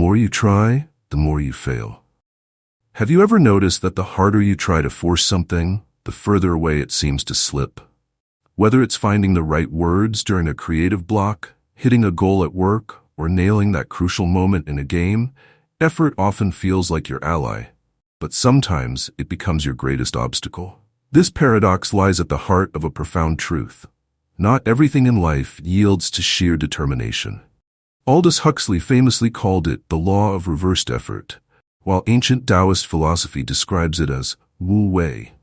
more you try, the more you fail. Have you ever noticed that the harder you try to force something, the further away it seems to slip? Whether it's finding the right words during a creative block, hitting a goal at work, or nailing that crucial moment in a game, effort often feels like your ally, but sometimes it becomes your greatest obstacle. This paradox lies at the heart of a profound truth. Not everything in life yields to sheer determination. Aldous Huxley famously called it the law of reversed effort, while ancient Daoist philosophy describes it as Wu Wei,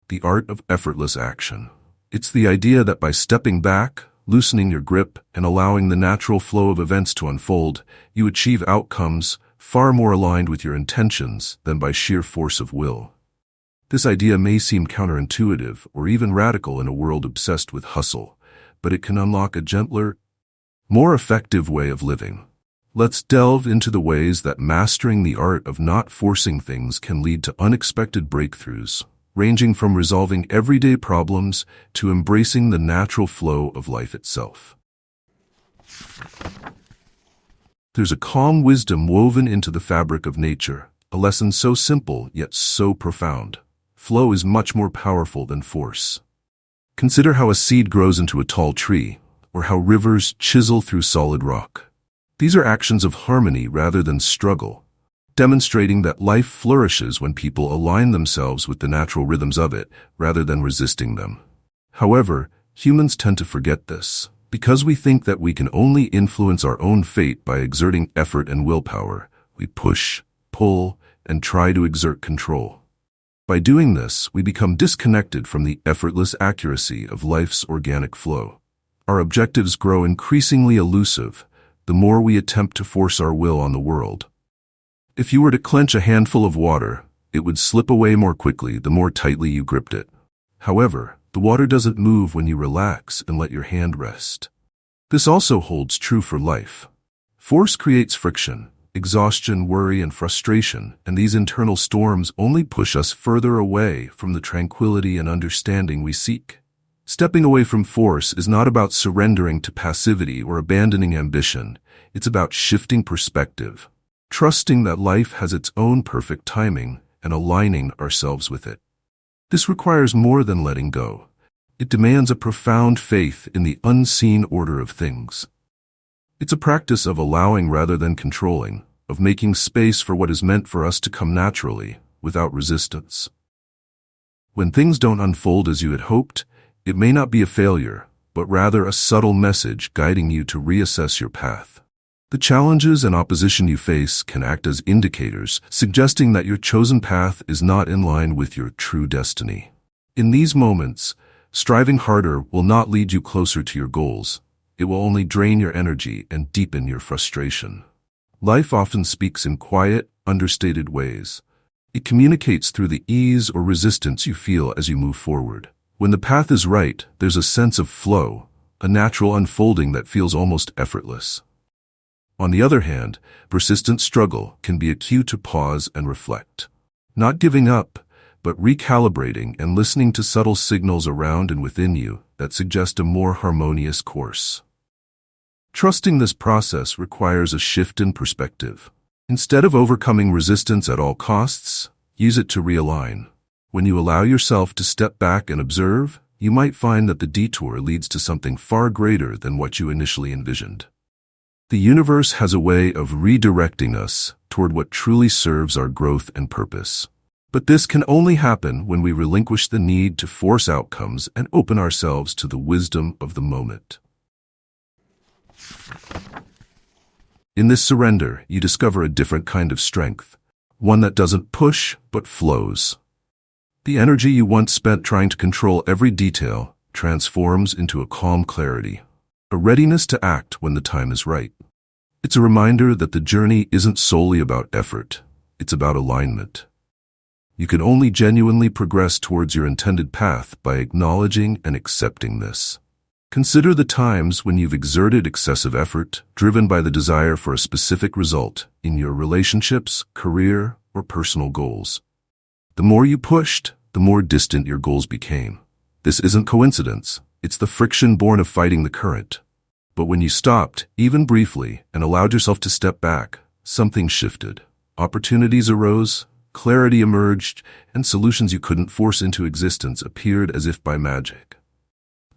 the art of effortless action. It's the idea that by stepping back, loosening your grip, and allowing the natural flow of events to unfold, you achieve outcomes far more aligned with your intentions than by sheer force of will. This idea may seem counterintuitive or even radical in a world obsessed with hustle, but it can unlock a gentler, more effective way of living. Let's delve into the ways that mastering the art of not forcing things can lead to unexpected breakthroughs, ranging from resolving everyday problems to embracing the natural flow of life itself. There's a calm wisdom woven into the fabric of nature, a lesson so simple yet so profound. Flow is much more powerful than force. Consider how a seed grows into a tall tree, or how rivers chisel through solid rock. These are actions of harmony rather than struggle, demonstrating that life flourishes when people align themselves with the natural rhythms of it rather than resisting them. However, humans tend to forget this. Because we think that we can only influence our own fate by exerting effort and willpower, we push, pull, and try to exert control. By doing this, we become disconnected from the effortless accuracy of life's organic flow. Our objectives grow increasingly elusive the more we attempt to force our will on the world. If you were to clench a handful of water, it would slip away more quickly the more tightly you gripped it. However, the water doesn't move when you relax and let your hand rest. This also holds true for life. Force creates friction, exhaustion, worry, and frustration, and these internal storms only push us further away from the tranquility and understanding we seek. Stepping away from force is not about surrendering to passivity or abandoning ambition. It's about shifting perspective, trusting that life has its own perfect timing, and aligning ourselves with it. This requires more than letting go. It demands a profound faith in the unseen order of things. It's a practice of allowing rather than controlling, of making space for what is meant for us to come naturally, without resistance. When things don't unfold as you had hoped, it may not be a failure, but rather a subtle message guiding you to reassess your path. The challenges and opposition you face can act as indicators, suggesting that your chosen path is not in line with your true destiny. In these moments, striving harder will not lead you closer to your goals. It will only drain your energy and deepen your frustration. Life often speaks in quiet, understated ways. It communicates through the ease or resistance you feel as you move forward. When the path is right, there's a sense of flow, a natural unfolding that feels almost effortless. On the other hand, persistent struggle can be a cue to pause and reflect. Not giving up, but recalibrating and listening to subtle signals around and within you that suggest a more harmonious course. Trusting this process requires a shift in perspective. Instead of overcoming resistance at all costs, use it to realign. When you allow yourself to step back and observe, you might find that the detour leads to something far greater than what you initially envisioned. The universe has a way of redirecting us toward what truly serves our growth and purpose. But this can only happen when we relinquish the need to force outcomes and open ourselves to the wisdom of the moment. In this surrender, you discover a different kind of strength, one that doesn't push but flows. The energy you once spent trying to control every detail transforms into a calm clarity, a readiness to act when the time is right. It's a reminder that the journey isn't solely about effort, it's about alignment. You can only genuinely progress towards your intended path by acknowledging and accepting this. Consider the times when you've exerted excessive effort, driven by the desire for a specific result in your relationships, career, or personal goals. The more you pushed, the more distant your goals became. This isn't coincidence. It's the friction born of fighting the current. But when you stopped, even briefly, and allowed yourself to step back, something shifted. Opportunities arose, clarity emerged, and solutions you couldn't force into existence appeared as if by magic.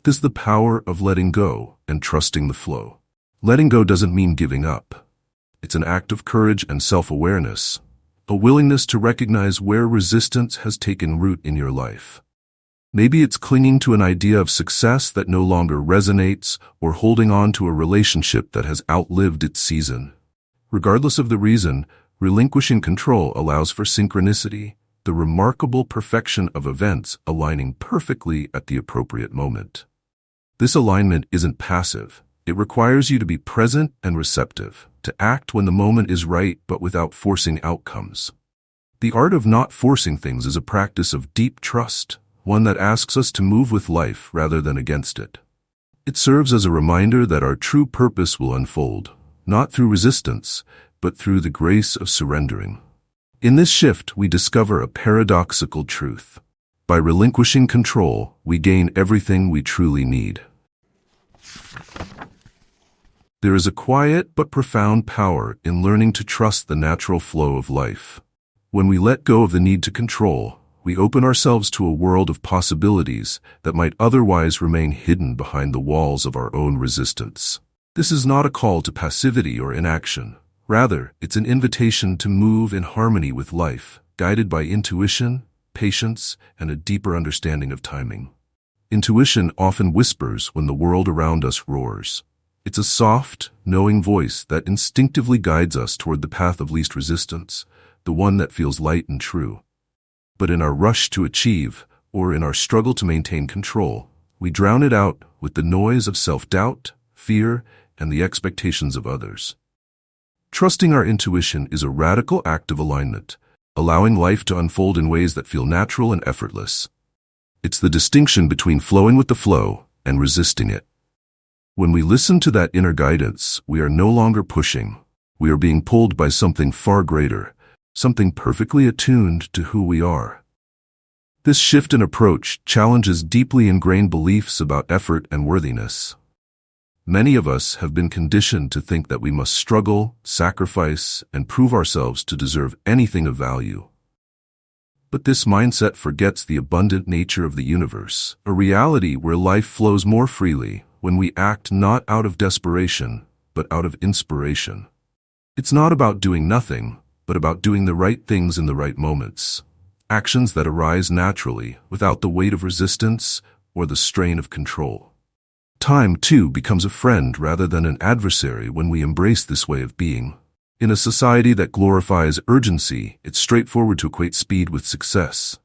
This is the power of letting go and trusting the flow. Letting go doesn't mean giving up. It's an act of courage and self-awareness, a willingness to recognize where resistance has taken root in your life. Maybe it's clinging to an idea of success that no longer resonates, or holding on to a relationship that has outlived its season. Regardless of the reason, relinquishing control allows for synchronicity, the remarkable perfection of events aligning perfectly at the appropriate moment. This alignment isn't passive. It requires you to be present and receptive, to act when the moment is right but without forcing outcomes. The art of not forcing things is a practice of deep trust, one that asks us to move with life rather than against it. It serves as a reminder that our true purpose will unfold, not through resistance, but through the grace of surrendering. In this shift, we discover a paradoxical truth. By relinquishing control, we gain everything we truly need. There is a quiet but profound power in learning to trust the natural flow of life. When we let go of the need to control, we open ourselves to a world of possibilities that might otherwise remain hidden behind the walls of our own resistance. This is not a call to passivity or inaction. Rather, it's an invitation to move in harmony with life, guided by intuition, patience, and a deeper understanding of timing. Intuition often whispers when the world around us roars. It's a soft, knowing voice that instinctively guides us toward the path of least resistance, the one that feels light and true. But in our rush to achieve, or in our struggle to maintain control, we drown it out with the noise of self-doubt, fear, and the expectations of others. Trusting our intuition is a radical act of alignment, allowing life to unfold in ways that feel natural and effortless. It's the distinction between flowing with the flow and resisting it. When we listen to that inner guidance, we are no longer pushing. We are being pulled by something far greater, something perfectly attuned to who we are. This shift in approach challenges deeply ingrained beliefs about effort and worthiness. Many of us have been conditioned to think that we must struggle, sacrifice, and prove ourselves to deserve anything of value. But this mindset forgets the abundant nature of the universe, a reality where life flows more freely when we act not out of desperation, but out of inspiration. It's not about doing nothing, but about doing the right things in the right moments, actions that arise naturally without the weight of resistance or the strain of control. Time, too, becomes a friend rather than an adversary when we embrace this way of being. In a society that glorifies urgency, it's straightforward to equate speed with success.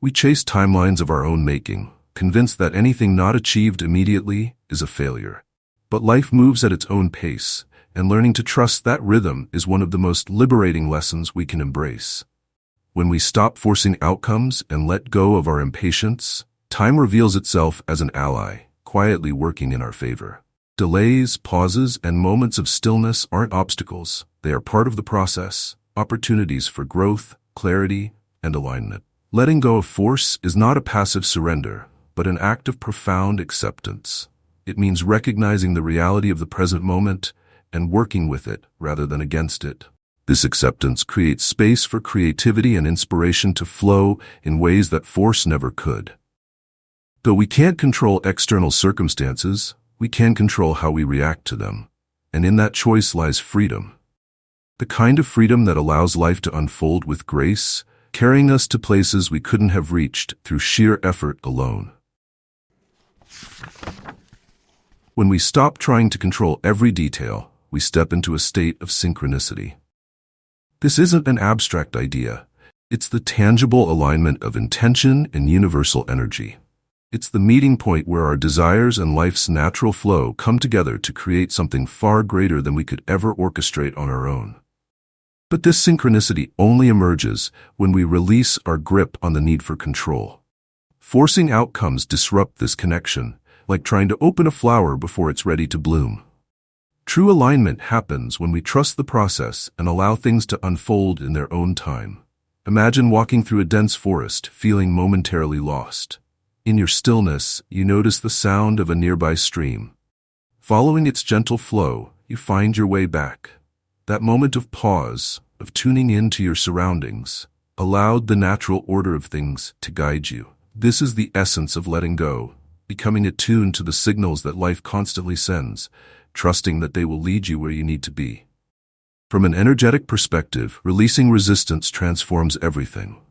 We chase timelines of our own making, convinced that anything not achieved immediately is a failure. But life moves at its own pace, and learning to trust that rhythm is one of the most liberating lessons we can embrace. When we stop forcing outcomes and let go of our impatience, time reveals itself as an ally, quietly working in our favor. Delays, pauses, and moments of stillness aren't obstacles. They are part of the process, opportunities for growth, clarity, and alignment. Letting go of force is not a passive surrender, but an act of profound acceptance. It means recognizing the reality of the present moment and working with it rather than against it. This acceptance creates space for creativity and inspiration to flow in ways that force never could. Though we can't control external circumstances, we can control how we react to them, and in that choice lies freedom. The kind of freedom that allows life to unfold with grace, carrying us to places we couldn't have reached through sheer effort alone. When we stop trying to control every detail, we step into a state of synchronicity. This isn't an abstract idea. It's the tangible alignment of intention and universal energy. It's the meeting point where our desires and life's natural flow come together to create something far greater than we could ever orchestrate on our own. But this synchronicity only emerges when we release our grip on the need for control. Forcing outcomes disrupt this connection, like trying to open a flower before it's ready to bloom. True alignment happens when we trust the process and allow things to unfold in their own time. Imagine walking through a dense forest, feeling momentarily lost. In your stillness, you notice the sound of a nearby stream. Following its gentle flow, you find your way back. That moment of pause, of tuning in to your surroundings, allowed the natural order of things to guide you. This is the essence of letting go, becoming attuned to the signals that life constantly sends, trusting that they will lead you where you need to be. From an energetic perspective, releasing resistance transforms everything.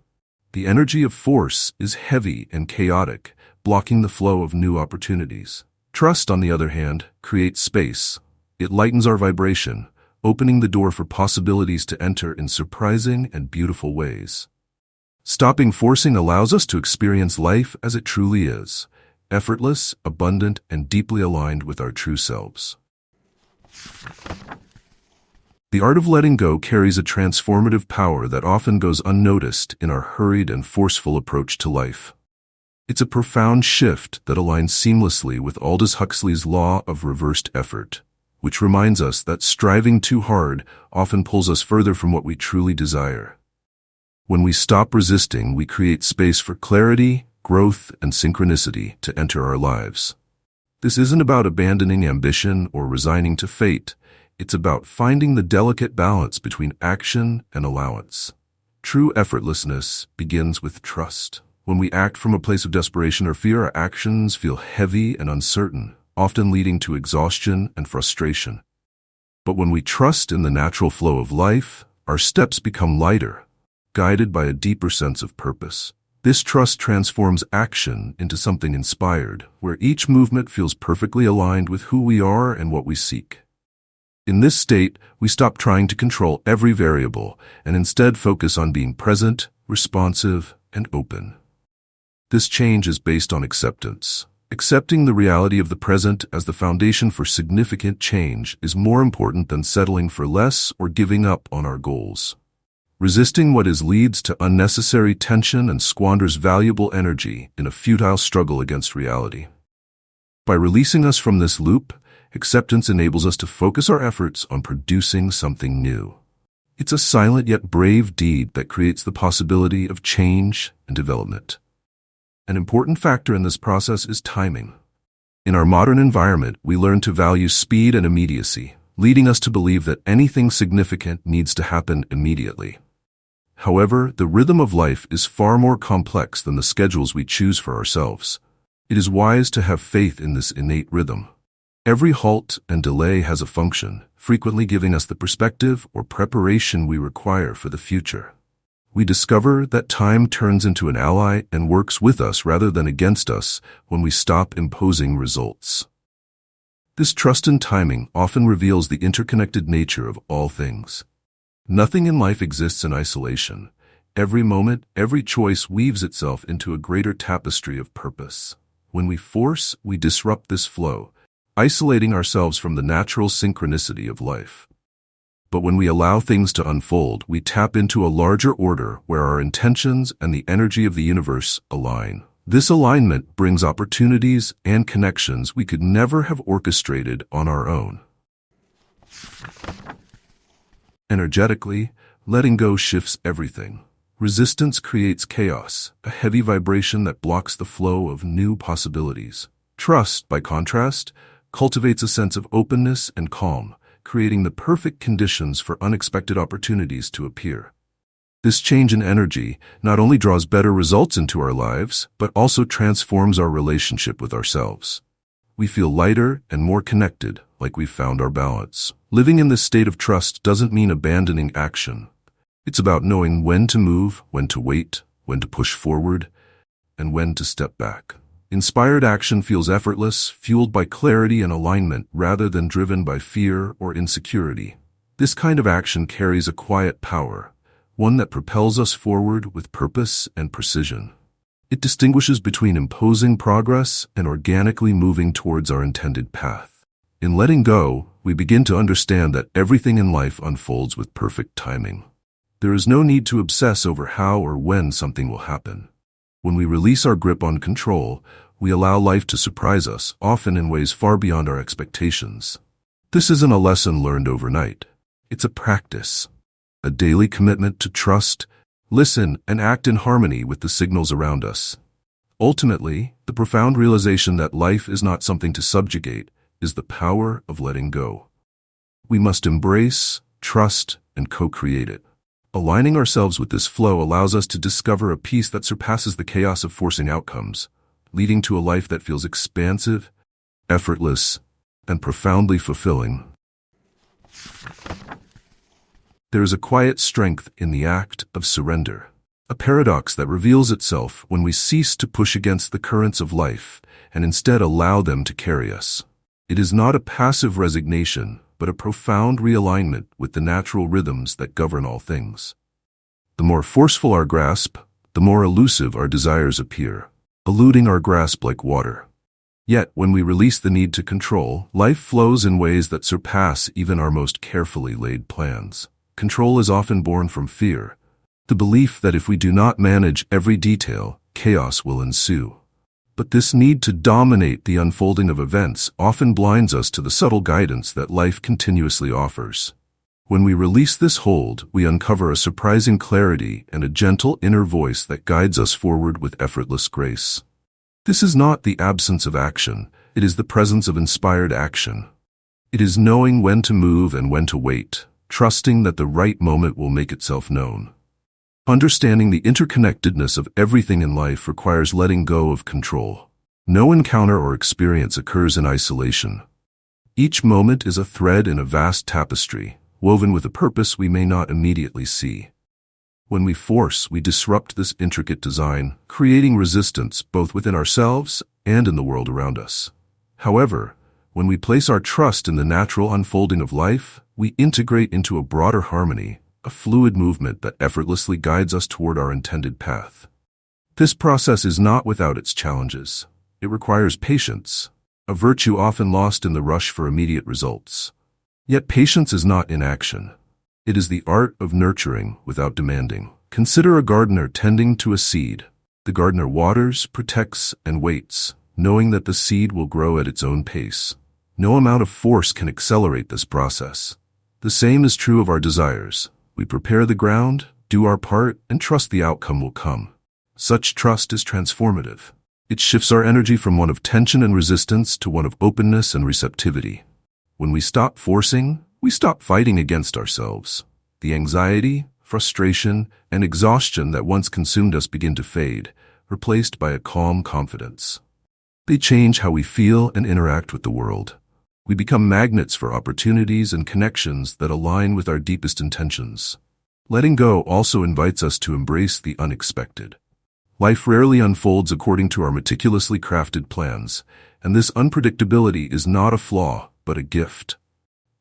The energy of force is heavy and chaotic, blocking the flow of new opportunities. Trust, on the other hand, creates space. It lightens our vibration, opening the door for possibilities to enter in surprising and beautiful ways. Stopping forcing allows us to experience life as it truly is, effortless, abundant, and deeply aligned with our true selves. The art of letting go carries a transformative power that often goes unnoticed in our hurried and forceful approach to life. It's a profound shift that aligns seamlessly with Aldous Huxley's law of reversed effort, which reminds us that striving too hard often pulls us further from what we truly desire. When we stop resisting, we create space for clarity, growth, and synchronicity to enter our lives. This isn't about abandoning ambition or resigning to fate. It's about finding the delicate balance between action and allowance. True effortlessness begins with trust. When we act from a place of desperation or fear, our actions feel heavy and uncertain, often leading to exhaustion and frustration. But when we trust in the natural flow of life, our steps become lighter, guided by a deeper sense of purpose. This trust transforms action into something inspired, where each movement feels perfectly aligned with who we are and what we seek. In this state, we stop trying to control every variable and instead focus on being present, responsive, and open. This change is based on acceptance. Accepting the reality of the present as the foundation for significant change is more important than settling for less or giving up on our goals. Resisting what is leads to unnecessary tension and squanders valuable energy in a futile struggle against reality. By releasing us from this loop, acceptance enables us to focus our efforts on producing something new. It's a silent yet brave deed that creates the possibility of change and development. An important factor in this process is timing. In our modern environment, we learn to value speed and immediacy, leading us to believe that anything significant needs to happen immediately. However, the rhythm of life is far more complex than the schedules we choose for ourselves. It is wise to have faith in this innate rhythm. Every halt and delay has a function, frequently giving us the perspective or preparation we require for the future. We discover that time turns into an ally and works with us rather than against us when we stop imposing results. This trust in timing often reveals the interconnected nature of all things. Nothing in life exists in isolation. Every moment, every choice weaves itself into a greater tapestry of purpose. When we force, we disrupt this flow, isolating ourselves from the natural synchronicity of life. But when we allow things to unfold, we tap into a larger order where our intentions and the energy of the universe align. This alignment brings opportunities and connections we could never have orchestrated on our own. Energetically, letting go shifts everything. Resistance creates chaos, a heavy vibration that blocks the flow of new possibilities. Trust, by contrast, cultivates a sense of openness and calm, creating the perfect conditions for unexpected opportunities to appear. This change in energy not only draws better results into our lives, but also transforms our relationship with ourselves. We feel lighter and more connected, like we've found our balance. Living in this state of trust doesn't mean abandoning action. It's about knowing when to move, when to wait, when to push forward, and when to step back. Inspired action feels effortless, fueled by clarity and alignment rather than driven by fear or insecurity. This kind of action carries a quiet power, one that propels us forward with purpose and precision. It distinguishes between imposing progress and organically moving towards our intended path. In letting go, we begin to understand that everything in life unfolds with perfect timing. There is no need to obsess over how or when something will happen. When we release our grip on control, we allow life to surprise us, often in ways far beyond our expectations. This isn't a lesson learned overnight. It's a practice, a daily commitment to trust, listen, and act in harmony with the signals around us. Ultimately, the profound realization that life is not something to subjugate is the power of letting go. We must embrace, trust, and co-create it. Aligning ourselves with this flow allows us to discover a peace that surpasses the chaos of forcing outcomes, leading to a life that feels expansive, effortless, and profoundly fulfilling. There is a quiet strength in the act of surrender, a paradox that reveals itself when we cease to push against the currents of life and instead allow them to carry us. It is not a passive resignation, but a profound realignment with the natural rhythms that govern all things. The more forceful our grasp, the more elusive our desires appear, eluding our grasp like water. Yet, when we release the need to control, life flows in ways that surpass even our most carefully laid plans. Control is often born from fear, the belief that if we do not manage every detail, chaos will ensue. But this need to dominate the unfolding of events often blinds us to the subtle guidance that life continuously offers. When we release this hold, we uncover a surprising clarity and a gentle inner voice that guides us forward with effortless grace. This is not the absence of action, it is the presence of inspired action. It is knowing when to move and when to wait, trusting that the right moment will make itself known. Understanding the interconnectedness of everything in life requires letting go of control. No encounter or experience occurs in isolation. Each moment is a thread in a vast tapestry, woven with a purpose we may not immediately see. When we force, we disrupt this intricate design, creating resistance both within ourselves and in the world around us. However, when we place our trust in the natural unfolding of life, we integrate into a broader harmony, a fluid movement that effortlessly guides us toward our intended path. This process is not without its challenges. It requires patience, a virtue often lost in the rush for immediate results. Yet patience is not inaction. It is the art of nurturing without demanding. Consider a gardener tending to a seed. The gardener waters, protects, and waits, knowing that the seed will grow at its own pace. No amount of force can accelerate this process. The same is true of our desires. We prepare the ground, do our part, and trust the outcome will come. Such trust is transformative. It shifts our energy from one of tension and resistance to one of openness and receptivity. When we stop forcing, we stop fighting against ourselves. The anxiety, frustration, and exhaustion that once consumed us begin to fade, replaced by a calm confidence. They change how we feel and interact with the world. We become magnets for opportunities and connections that align with our deepest intentions. Letting go also invites us to embrace the unexpected. Life rarely unfolds according to our meticulously crafted plans, and this unpredictability is not a flaw, but a gift.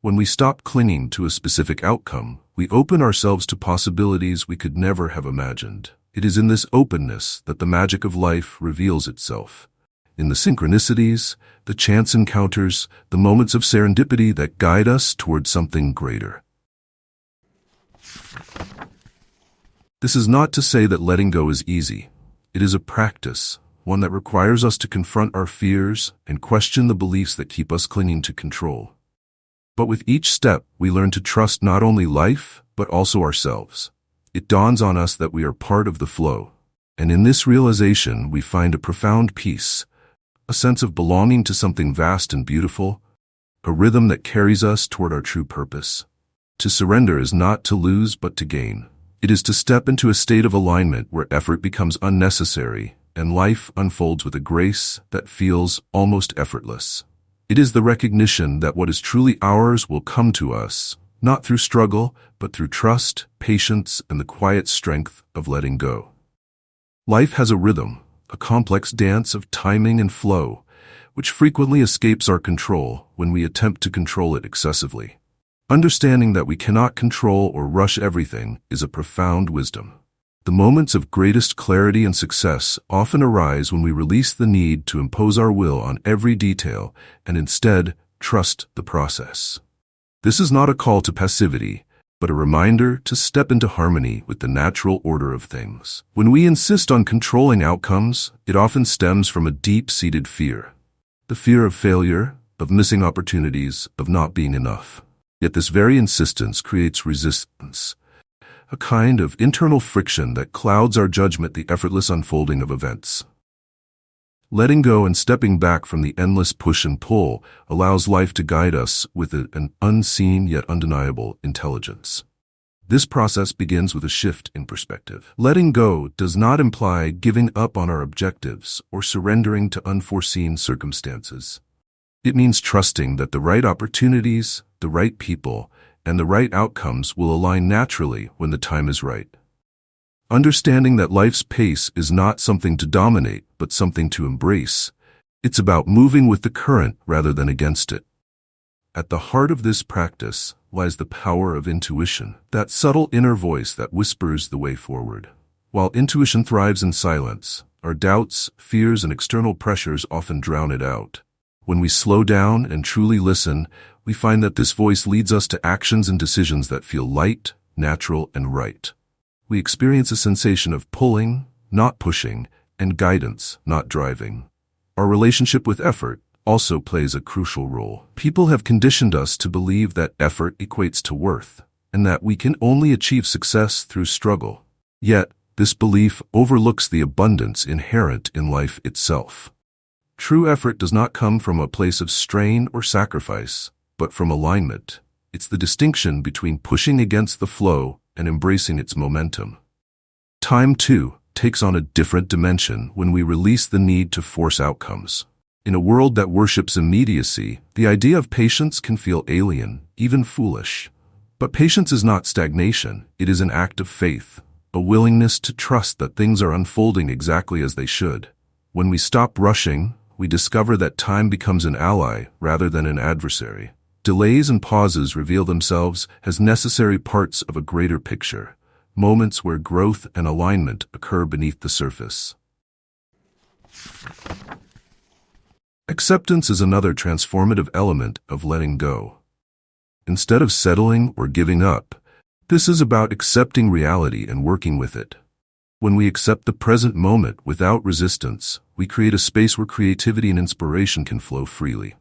When we stop clinging to a specific outcome, we open ourselves to possibilities we could never have imagined. It is in this openness that the magic of life reveals itself. In the synchronicities, the chance encounters, the moments of serendipity that guide us towards something greater. This is not to say that letting go is easy. It is a practice, one that requires us to confront our fears and question the beliefs that keep us clinging to control. But with each step, we learn to trust not only life, but also ourselves. It dawns on us that we are part of the flow. And in this realization, we find a profound peace, a sense of belonging to something vast and beautiful, a rhythm that carries us toward our true purpose. To surrender is not to lose but to gain. It is to step into a state of alignment where effort becomes unnecessary and life unfolds with a grace that feels almost effortless. It is the recognition that what is truly ours will come to us, not through struggle, but through trust, patience, and the quiet strength of letting go. Life has a rhythm, a complex dance of timing and flow, which frequently escapes our control when we attempt to control it excessively. Understanding that we cannot control or rush everything is a profound wisdom. The moments of greatest clarity and success often arise when we release the need to impose our will on every detail and instead trust the process. This is not a call to passivity, but a reminder to step into harmony with the natural order of things. When we insist on controlling outcomes, it often stems from a deep-seated fear. The fear of failure, of missing opportunities, of not being enough. Yet this very insistence creates resistance, a kind of internal friction that clouds our judgment, the effortless unfolding of events. Letting go and stepping back from the endless push and pull allows life to guide us with an unseen yet undeniable intelligence. This process begins with a shift in perspective. Letting go does not imply giving up on our objectives or surrendering to unforeseen circumstances. It means trusting that the right opportunities, the right people, and the right outcomes will align naturally when the time is right. Understanding that life's pace is not something to dominate, but something to embrace. It's about moving with the current rather than against it. At the heart of this practice lies the power of intuition, that subtle inner voice that whispers the way forward. While intuition thrives in silence, our doubts, fears, and external pressures often drown it out. When we slow down and truly listen, we find that this voice leads us to actions and decisions that feel light, natural, and right. We experience a sensation of pulling, not pushing, and guidance, not driving. Our relationship with effort also plays a crucial role. People have conditioned us to believe that effort equates to worth, and that we can only achieve success through struggle. Yet, this belief overlooks the abundance inherent in life itself. True effort does not come from a place of strain or sacrifice, but from alignment. It's the distinction between pushing against the flow and embracing its momentum. Time, too, takes on a different dimension when we release the need to force outcomes. In a world that worships immediacy, the idea of patience can feel alien, even foolish. But patience is not stagnation, it is an act of faith, a willingness to trust that things are unfolding exactly as they should. When we stop rushing, we discover that time becomes an ally rather than an adversary. Delays and pauses reveal themselves as necessary parts of a greater picture, moments where growth and alignment occur beneath the surface. Acceptance is another transformative element of letting go. Instead of settling or giving up, this is about accepting reality and working with it. When we accept the present moment without resistance, we create a space where creativity and inspiration can flow freely.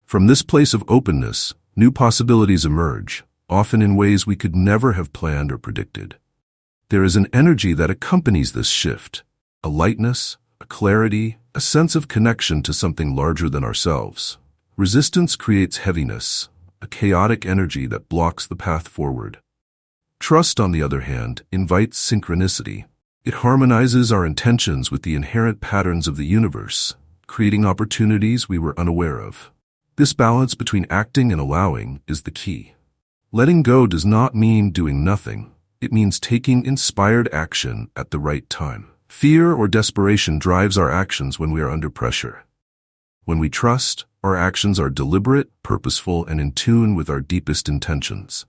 From this place of openness, new possibilities emerge, often in ways we could never have planned or predicted. There is an energy that accompanies this shift, a lightness, a clarity, a sense of connection to something larger than ourselves. Resistance creates heaviness, a chaotic energy that blocks the path forward. Trust, on the other hand, invites synchronicity. It harmonizes our intentions with the inherent patterns of the universe, creating opportunities we were unaware of. This balance between acting and allowing is the key. Letting go does not mean doing nothing. It means taking inspired action at the right time. Fear or desperation drives our actions when we are under pressure. When we trust, our actions are deliberate, purposeful, and in tune with our deepest intentions.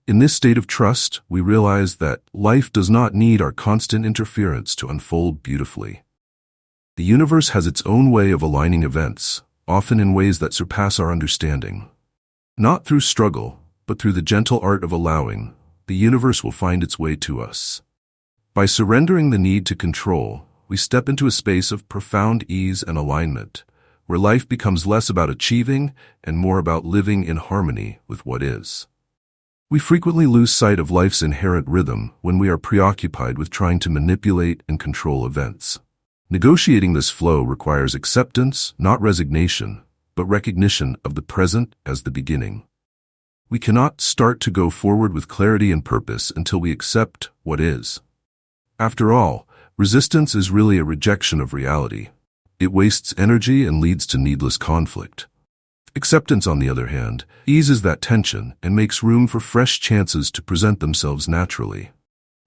In this state of trust, we realize that life does not need our constant interference to unfold beautifully. The universe has its own way of aligning events, often in ways that surpass our understanding. Not through struggle, but through the gentle art of allowing, the universe will find its way to us. By surrendering the need to control, we step into a space of profound ease and alignment, where life becomes less about achieving and more about living in harmony with what is. We frequently lose sight of life's inherent rhythm when we are preoccupied with trying to manipulate and control events. Negotiating this flow requires acceptance, not resignation, but recognition of the present as the beginning. We cannot start to go forward with clarity and purpose until we accept what is. After all, resistance is really a rejection of reality. It wastes energy and leads to needless conflict. Acceptance, on the other hand, eases that tension and makes room for fresh chances to present themselves naturally.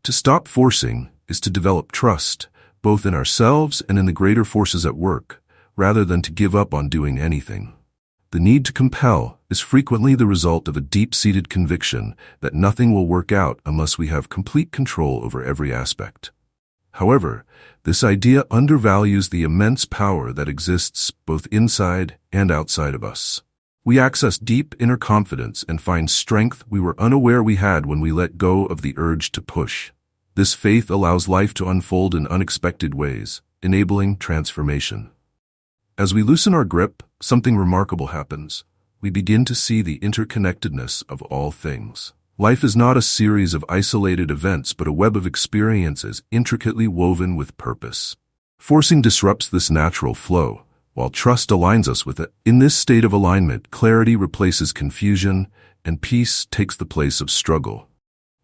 To stop forcing is to develop trust, both in ourselves and in the greater forces at work, rather than to give up on doing anything. The need to compel is frequently the result of a deep-seated conviction that nothing will work out unless we have complete control over every aspect. However, this idea undervalues the immense power that exists both inside and outside of us. We access deep inner confidence and find strength we were unaware we had when we let go of the urge to push. This faith allows life to unfold in unexpected ways, enabling transformation. As we loosen our grip, something remarkable happens. We begin to see the interconnectedness of all things. Life is not a series of isolated events but a web of experiences intricately woven with purpose. Forcing disrupts this natural flow, while trust aligns us with it. In this state of alignment, clarity replaces confusion, and peace takes the place of struggle.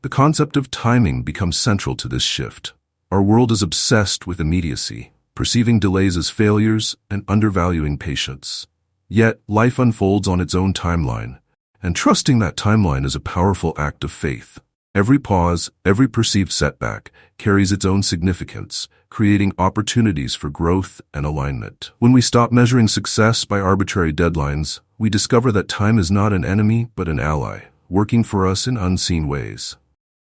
The concept of timing becomes central to this shift. Our world is obsessed with immediacy, perceiving delays as failures and undervaluing patience. Yet, life unfolds on its own timeline, and trusting that timeline is a powerful act of faith. Every pause, every perceived setback, carries its own significance, creating opportunities for growth and alignment. When we stop measuring success by arbitrary deadlines, we discover that time is not an enemy but an ally, working for us in unseen ways.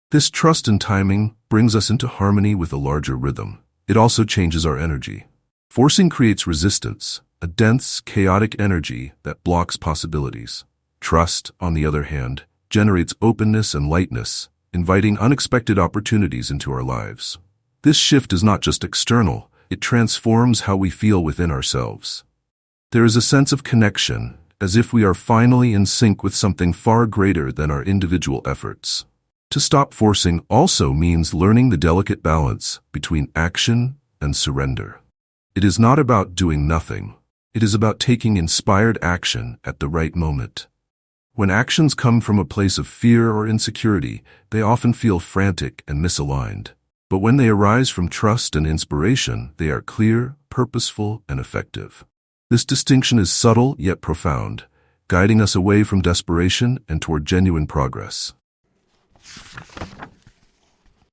This trust in timing brings us into harmony with a larger rhythm. It also changes our energy. Forcing creates resistance, a dense, chaotic energy that blocks possibilities. Trust, on the other hand, generates openness and lightness, inviting unexpected opportunities into our lives. This shift is not just external, it transforms how we feel within ourselves. There is a sense of connection, as if we are finally in sync with something far greater than our individual efforts. To stop forcing also means learning the delicate balance between action and surrender. It is not about doing nothing. It is about taking inspired action at the right moment. When actions come from a place of fear or insecurity, they often feel frantic and misaligned. But when they arise from trust and inspiration, they are clear, purposeful, and effective. This distinction is subtle yet profound, guiding us away from desperation and toward genuine progress.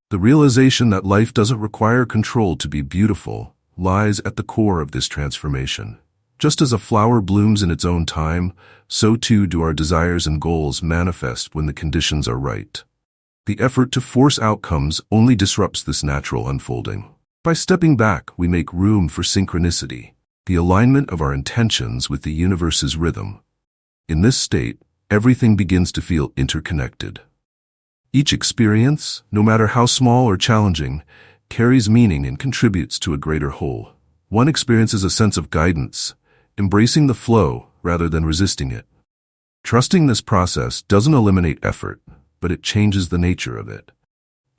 The realization that life doesn't require control to be beautiful lies at the core of this transformation. Just as a flower blooms in its own time, so too do our desires and goals manifest when the conditions are right. The effort to force outcomes only disrupts this natural unfolding. By stepping back, we make room for synchronicity, the alignment of our intentions with the universe's rhythm. In this state, everything begins to feel interconnected. Each experience, no matter how small or challenging, carries meaning and contributes to a greater whole. One experiences a sense of guidance, embracing the flow rather than resisting it. Trusting this process doesn't eliminate effort, but it changes the nature of it.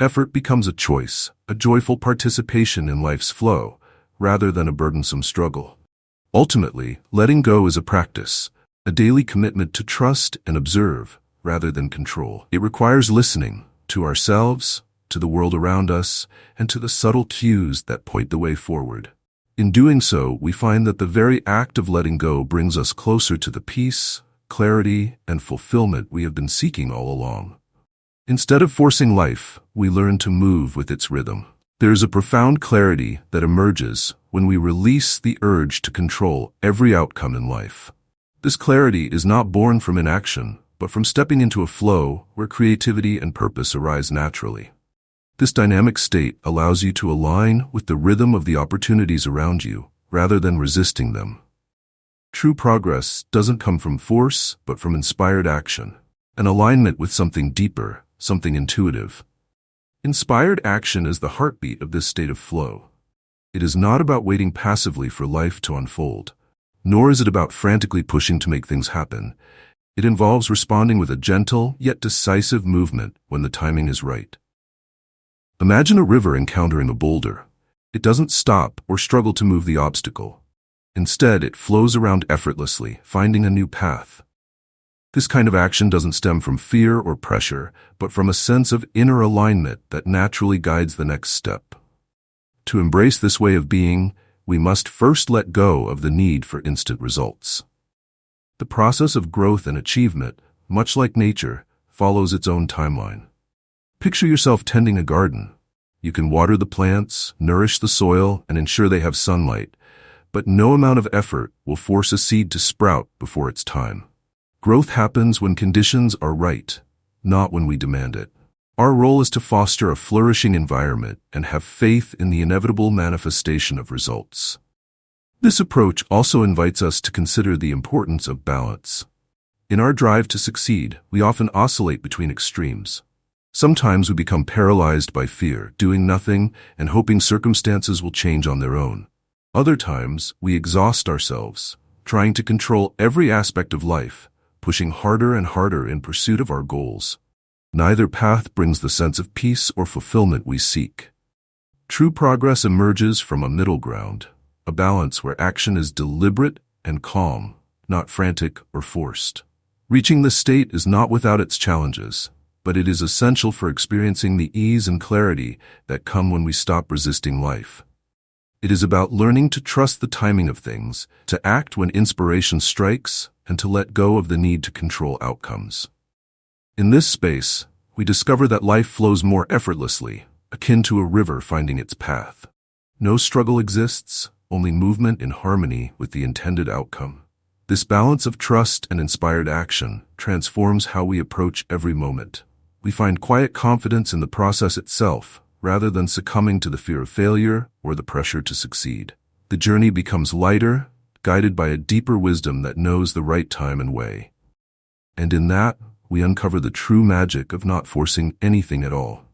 Effort becomes a choice, a joyful participation in life's flow, rather than a burdensome struggle. Ultimately, letting go is a practice, a daily commitment to trust and observe, rather than control. It requires listening to ourselves, to the world around us, and to the subtle cues that point the way forward. In doing so, we find that the very act of letting go brings us closer to the peace, clarity, and fulfillment we have been seeking all along. Instead of forcing life, we learn to move with its rhythm. There is a profound clarity that emerges when we release the urge to control every outcome in life. This clarity is not born from inaction, but from stepping into a flow where creativity and purpose arise naturally. This dynamic state allows you to align with the rhythm of the opportunities around you, rather than resisting them. True progress doesn't come from force, but from inspired action, an alignment with something deeper, something intuitive. Inspired action is the heartbeat of this state of flow. It is not about waiting passively for life to unfold, nor is it about frantically pushing to make things happen. It involves responding with a gentle yet decisive movement when the timing is right. Imagine a river encountering a boulder. It doesn't stop or struggle to move the obstacle. Instead, it flows around effortlessly, finding a new path. This kind of action doesn't stem from fear or pressure, but from a sense of inner alignment that naturally guides the next step. To embrace this way of being, we must first let go of the need for instant results. The process of growth and achievement, much like nature, follows its own timeline. Picture yourself tending a garden. You can water the plants, nourish the soil, and ensure they have sunlight, but no amount of effort will force a seed to sprout before its time. Growth happens when conditions are right, not when we demand it. Our role is to foster a flourishing environment and have faith in the inevitable manifestation of results. This approach also invites us to consider the importance of balance. In our drive to succeed, we often oscillate between extremes. Sometimes we become paralyzed by fear, doing nothing and hoping circumstances will change on their own. Other times, we exhaust ourselves, trying to control every aspect of life, pushing harder and harder in pursuit of our goals. Neither path brings the sense of peace or fulfillment we seek. True progress emerges from a middle ground, a balance where action is deliberate and calm, not frantic or forced. Reaching this state is not without its challenges, but it is essential for experiencing the ease and clarity that come when we stop resisting life. It is about learning to trust the timing of things, to act when inspiration strikes, and to let go of the need to control outcomes. In this space, we discover that life flows more effortlessly, akin to a river finding its path. No struggle exists, only movement in harmony with the intended outcome. This balance of trust and inspired action transforms how we approach every moment. We find quiet confidence in the process itself, rather than succumbing to the fear of failure or the pressure to succeed. The journey becomes lighter, guided by a deeper wisdom that knows the right time and way. And in that, we uncover the true magic of not forcing anything at all.